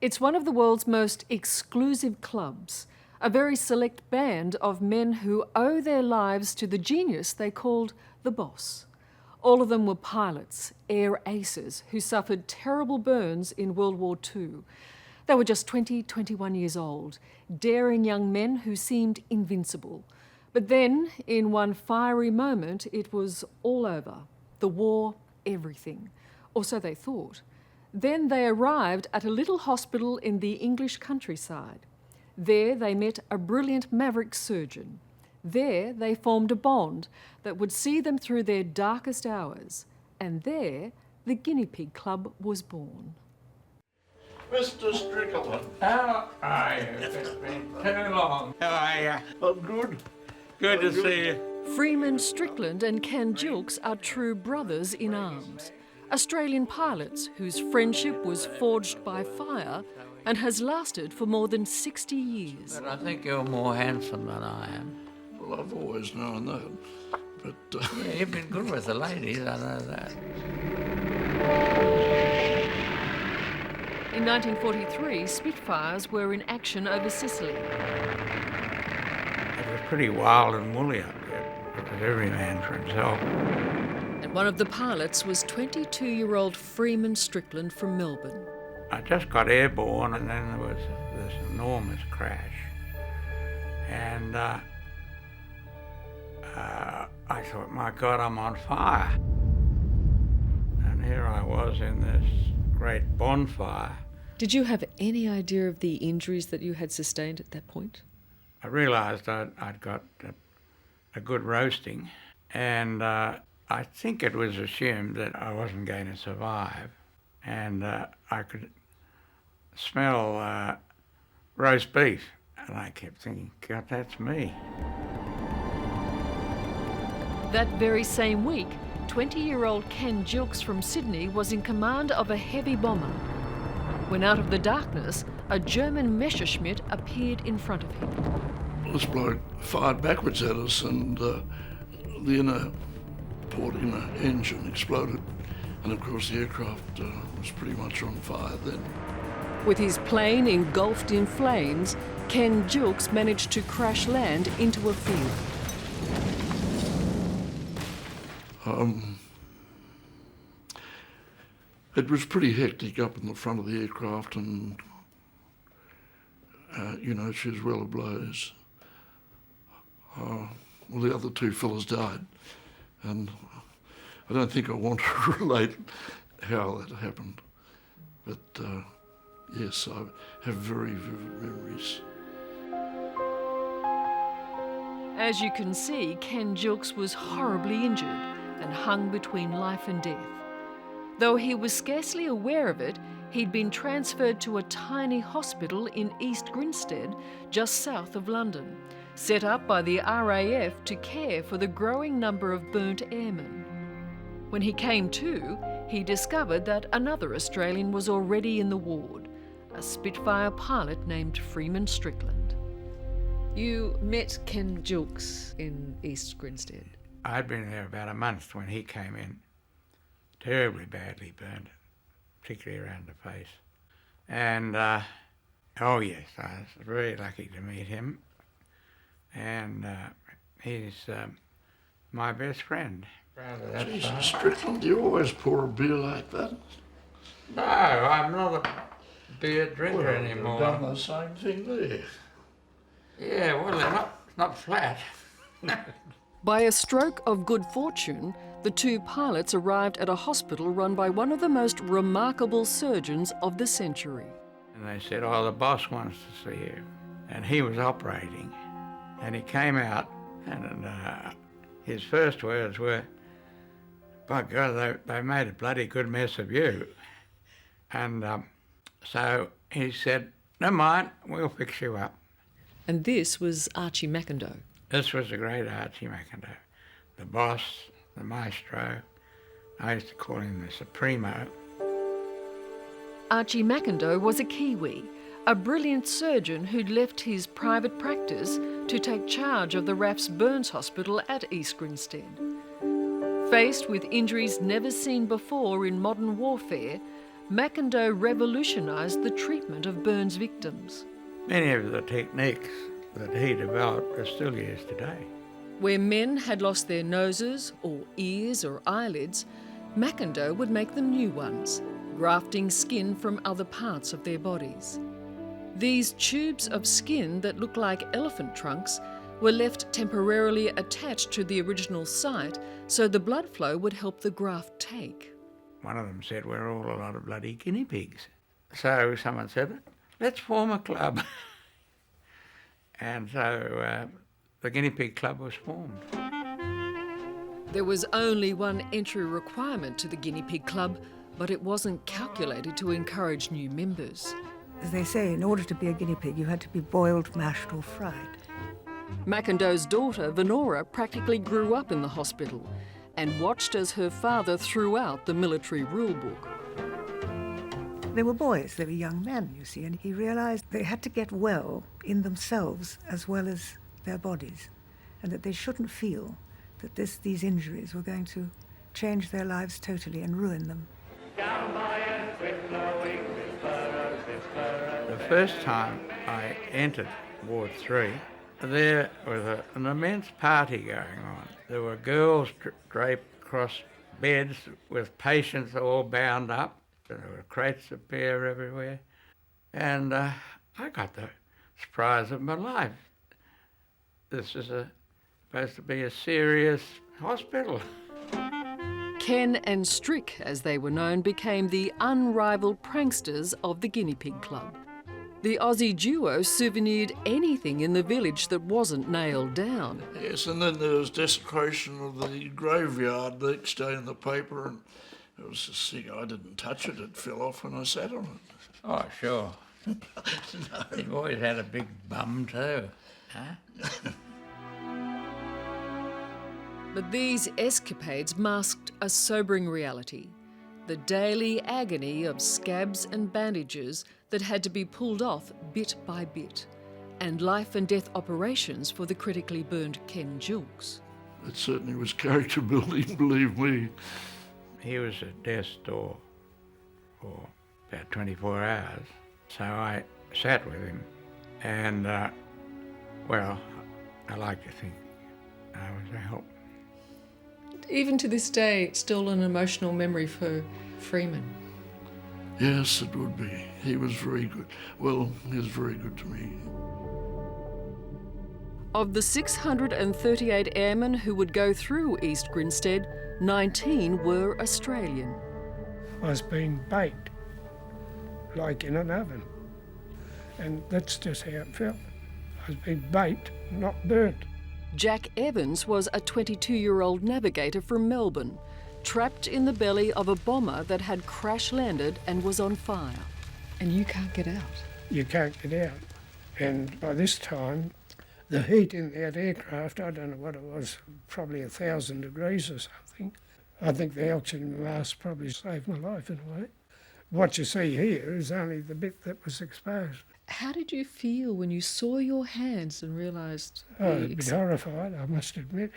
It's one of the world's most exclusive clubs, a very select band of men who owe their lives to the genius they called the boss. All of them were pilots, air aces, who suffered terrible burns in World War II. They were just 20, 21 years old, daring young men who seemed invincible. But then, in one fiery moment, it was all over. The war, everything. Or so they thought. Then they arrived at a little hospital in the English countryside. There they met a brilliant maverick surgeon. There they formed a bond that would see them through their darkest hours. And there the Guinea Pig Club was born. Mr. Strickland. How are you? It's been too long. How are you? I'm good. Good to see you. Freeman Strickland and Ken Jilks are true brothers in arms. Australian pilots whose friendship was forged by fire and has lasted for more than 60 years. But I think you're more handsome than I am. Well, I've always known that. But Yeah, you've been good with the ladies, I know that. In 1943, Spitfires were in action over Sicily. It was pretty wild and woolly up there. It was every man for himself. And one of the pilots was 22-year-old Freeman Strickland from Melbourne. I just got airborne and then there was this enormous crash. And I thought, my God, I'm on fire. And here I was in this great bonfire. Did you have any idea of the injuries that you had sustained at that point? I realised I'd got a good roasting, and I think it was assumed that I wasn't going to survive. And I could smell roast beef, and I kept thinking, God, that's me. That very same week, 20-year-old Ken Jilks from Sydney was in command of a heavy bomber. When out of the darkness, a German Messerschmitt appeared in front of him. this bloke fired backwards at us, and the inner engine exploded. And of course the aircraft was pretty much on fire then. With his plane engulfed in flames, Ken Jilks managed to crash land into a field. It was pretty hectic up in the front of the aircraft, and she was well ablaze. Well, the other two fellas died, and I don't think I want to relate how that happened, but yes, I have very vivid memories. As you can see, Ken Jilks was horribly injured and hung between life and death. Though he was scarcely aware of it, he'd been transferred to a tiny hospital in East Grinstead, just south of London, set up by the RAF to care for the growing number of burnt airmen. When he came to, he discovered that another Australian was already in the ward, a Spitfire pilot named Freeman Strickland. You met Ken Jilks in East Grinstead. I'd been there about a month when he came in, terribly badly burned, particularly around the face. And, oh yes, I was very lucky to meet him. And he's my best friend. Jesus, Strickland, do you always pour a beer like that? No, I'm not a beer drinker anymore. You've done the same thing there. Yeah, well, they're not flat. By a stroke of good fortune, the two pilots arrived at a hospital run by one of the most remarkable surgeons of the century. And they said, oh, the boss wants to see you. And he was operating. And he came out, and his first words were, by God, they made a bloody good mess of you. And so he said, never mind, we'll fix you up. And this was Archie McIndoe. This was the great Archie McIndoe, the boss, the maestro. I used to call him the Supremo. Archie McIndoe was a Kiwi, a brilliant surgeon who'd left his private practice to take charge of the RAF's Burns Hospital at East Grinstead. Faced with injuries never seen before in modern warfare, McIndoe revolutionised the treatment of burns victims. Many of the techniques that he developed are still used today. Where men had lost their noses or ears or eyelids, McIndoe would make them new ones, grafting skin from other parts of their bodies. These tubes of skin that look like elephant trunks were left temporarily attached to the original site so the blood flow would help the graft take. One of them said, we're all a lot of bloody guinea pigs. So someone said, let's form a club. And so the Guinea Pig Club was formed. There was only one entry requirement to the Guinea Pig Club, but it wasn't calculated to encourage new members. As they say, in order to be a guinea pig, you had to be boiled, mashed or fried. McIndoe's daughter, Venora, practically grew up in the hospital and watched as her father threw out the military rule book. They were boys, they were young men, you see, and he realised they had to get well in themselves as well as their bodies, and that they shouldn't feel that these injuries were going to change their lives totally and ruin them. The first time I entered Ward 3, there was an immense party going on. There were girls draped across beds with patients all bound up. There were crates of beer everywhere. And I got the surprise of my life. This is supposed to be a serious hospital. Ken and Strick, as they were known, became the unrivalled pranksters of the Guinea Pig Club. The Aussie duo souvenired anything in the village that wasn't nailed down. Yes, and then there was desecration of the graveyard the next day in the paper, and it was just thing, I didn't touch it, it fell off when I sat on it. Oh, sure. You've always had a big bum too, huh? But these escapades masked a sobering reality. The daily agony of scabs and bandages that had to be pulled off bit by bit, and life and death operations for the critically burned Ken Jilks. It certainly was character building, believe me. He was at death's door for about 24 hours, so I sat with him, and, well, I like to think I was a help. Even to this day, it's still an emotional memory for Freeman. Yes, it would be. He was very good. Well, he was very good to me. Of the 638 airmen who would go through East Grinstead, 19 were Australian. I was being baked, like in an oven. And that's just how it felt. I was being baked, not burnt. Jack Evans was a 22-year-old navigator from Melbourne, trapped in the belly of a bomber that had crash-landed and was on fire. And you can't get out. You can't get out. And by this time, the heat in that aircraft, I don't know what it was, probably 1,000 degrees or something. I think the oxygen mask probably saved my life in a way. What you see here is only the bit that was exposed. How did you feel when you saw your hands and realised... I was a bit horrified, I must admit.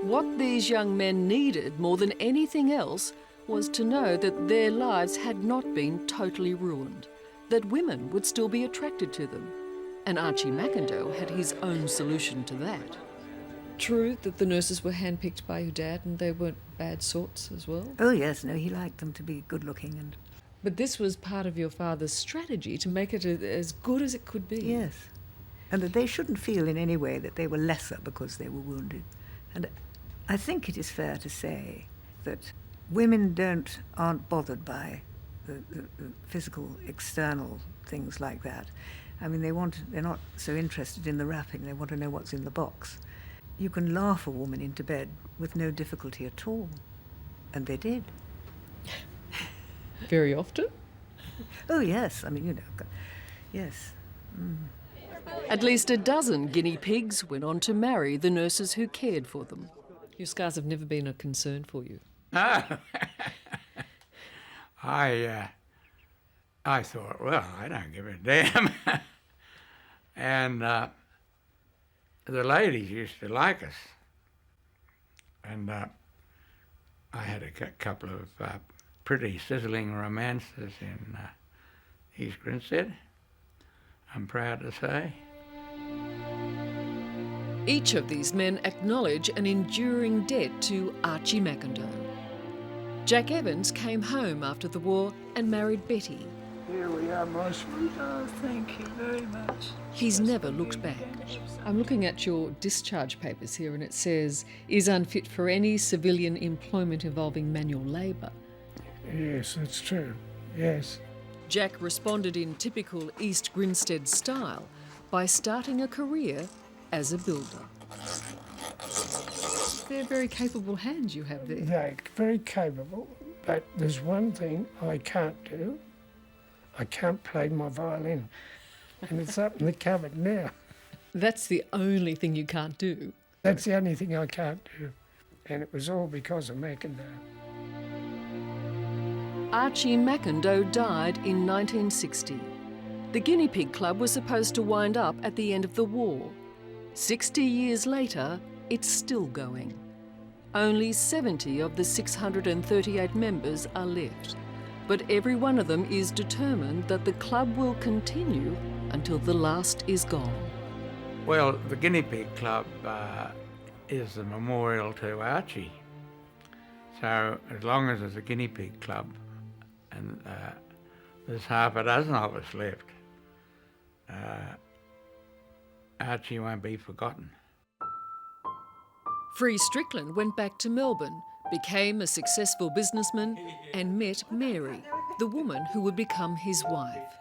What these young men needed more than anything else was to know that their lives had not been totally ruined, that women would still be attracted to them. And Archie McIndoe had his own solution to that. True that the nurses were handpicked by your dad and they weren't bad sorts as well? Oh yes, no, he liked them to be good looking and... But this was part of your father's strategy to make it as good as it could be. Yes, and that they shouldn't feel in any way that they were lesser because they were wounded. And I think it is fair to say that women aren't bothered by the physical, external things like that. I mean, they're not so interested in the wrapping, they want to know what's in the box. You can laugh a woman into bed with no difficulty at all, and they did. Very often? Oh yes, I mean, you know, yes. Mm. At least a dozen guinea pigs went on to marry the nurses who cared for them. Your scars have never been a concern for you. I thought, well, I don't give a damn. And the ladies used to like us. And I had a couple of pretty sizzling romances in East Grinstead, I'm proud to say. Each of these men acknowledge an enduring debt to Archie McIndoe. Jack Evans came home after the war and married Betty. Here we are, my sweet. Oh, thank you very much. He's never looked back. I'm looking at your discharge papers here and it says, is unfit for any civilian employment involving manual labour. Yes, that's true. Yes. Jack responded in typical East Grinstead style by starting a career as a builder. They're very capable hands you have there. They're very capable, but there's one thing I can't do. I can't play my violin, and it's up in the cupboard now. That's the only thing you can't do. That's the only thing I can't do, and it was all because of McIndoe. Archie McIndoe died in 1960. The Guinea Pig Club was supposed to wind up at the end of the war. 60 years later, it's still going. Only 70 of the 638 members are left, but every one of them is determined that the club will continue until the last is gone. Well, the Guinea Pig Club is a memorial to Archie. So as long as there's a Guinea Pig Club, and there's half a dozen of us left, Archie won't be forgotten. Free Strickland went back to Melbourne, became a successful businessman and met Mary, the woman who would become his wife.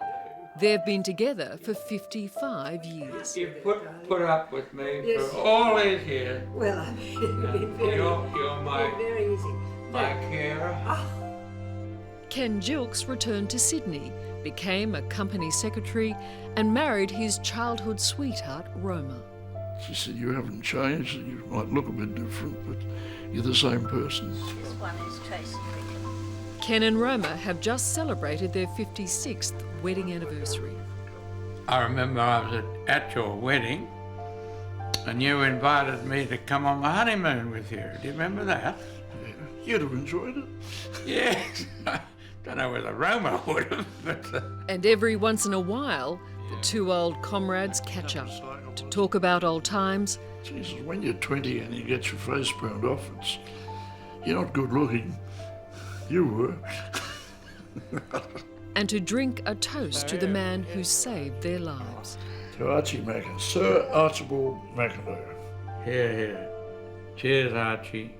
They've been together for 55 years. You've put up with me for all these years. Well, I mean, it's been very, You're my very easy. carer. Ken Gilkes returned to Sydney, became a company secretary and married his childhood sweetheart, Roma. She said, you haven't changed, you might look a bit different, but you're the same person. This one is Tracy Wickham. Ken and Roma have just celebrated their 56th wedding anniversary. I remember I was at your wedding and you invited me to come on the honeymoon with you. Do you remember that? Yeah, you'd have enjoyed it. Yes. I don't know whether Roma would have, but... And every once in a while, the two old comrades catch up to talk about old times. Jesus, when you're 20 and you get your face burned off, you're not good looking. You were. And to drink a toast to the man who saved their lives. To Archie McIndoe, Sir Archibald McIndoe. Here, here. Cheers, Archie.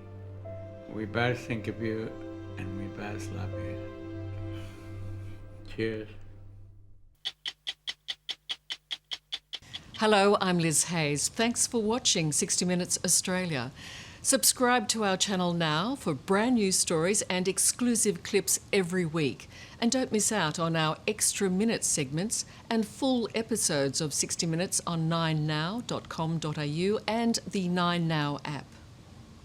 We both think of you and we both love you. Cheers. Hello, I'm Liz Hayes. Thanks for watching 60 Minutes Australia. Subscribe to our channel now for brand new stories and exclusive clips every week. And don't miss out on our extra minute segments and full episodes of 60 Minutes on 9now.com.au and the 9Now app.